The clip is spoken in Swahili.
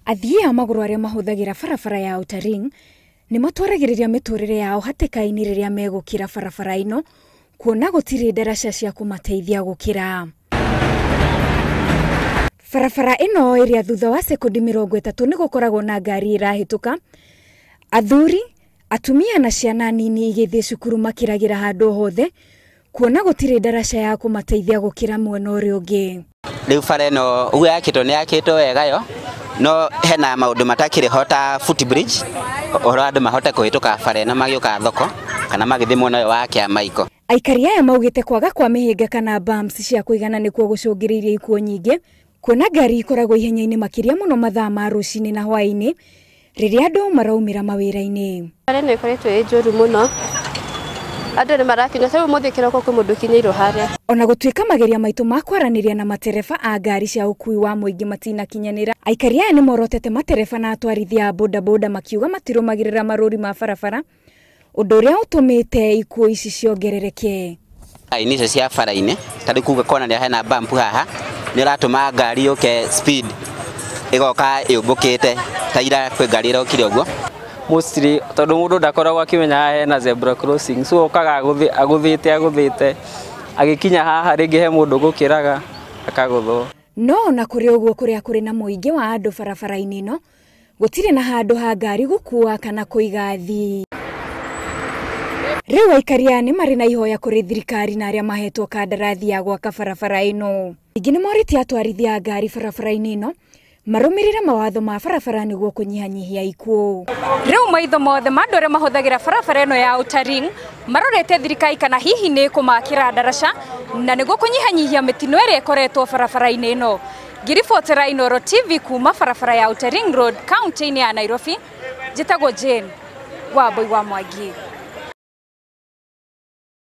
Athii a maguru aria mahuthagira barabara ya Outer Ring ni matwaragiriria miturire yao hatikaini riria megukira barabara ino kuona gutiri ndaraca cia kumateithia gukira. Barabara ino iria thutha wa sekundi 30 ni gukoragwo na ngari irahituka, athuri, atumia na ciana nini igithie cukuru makiragira handu hothe kuona gutiri ndaraca ya kumateithia gukira mwena uria ungi. Riu bara ino uwe yakitwo ni yakitwo wega yo no hena maundu matakire hota footbridge oro andu mahote kuhituka bara ino magioka thoko kana magithimwo nayo wa kiama iko. Aikari aya maugite kwaga kwa mihinga kana bumps cia kuigana nikuo gucungiriria ikuo nyingi kuona ngari ikoragwo ihenya-ini makiria muno mathaa ma rucini na hwaini riria andu maraumira mawira-ini. Bara ino ikoretwo njuru muno, andu ni marakinya sai muthikira ko mundu kinyiiro haria. Ona gutuika mageria maitu ma kwaraniria na matereba a ngari cia ukui wa muingi matina kinyanira, aikari aya ni morotete matereba na atwarithia boda boda makiuga matirumagirira maruri ma barabara undu uria utumite ikuo ici ciongerereke. Aini cia bara-ini tari kuga kona ni hena bump haha ni ratuma ngari uke speed igoka iubukite taira kwe ngari irokire uguo mostly tondu mundu ndakoragwo akimenya hena zebra crossing, so okaga aguthite agikinya haha ringi he mundu gukiraga akaguthwo. No na kuri uguo kuri na muingi wa andu barabara-ini ino gutire na handu ha ngari gukua kana kuiga athii. Riu aikari aya ni mari na ihoya kuri thirikari na aria mahetwo kandarathi ya gwaka barabara ino. Ingi ni morite atwarithia ngari barabara-ini ino marumirire mawatho ma barabara niguo kunyihanyihia ikuo. Riu maitho mothe mandu aria mahuthagira barabara ino ya Outer Ring marorete thirikari kana hihi ni kumakira ndaraca na niguo kunyihanyihia mitino iria ikoretwo barabara-ini ino. Ngiribotera Inooro TV kuma barabara ya Outer Ring Road, kaunti-ini ya Nairobi, njitagwo Jane Wambui wa Mwangi.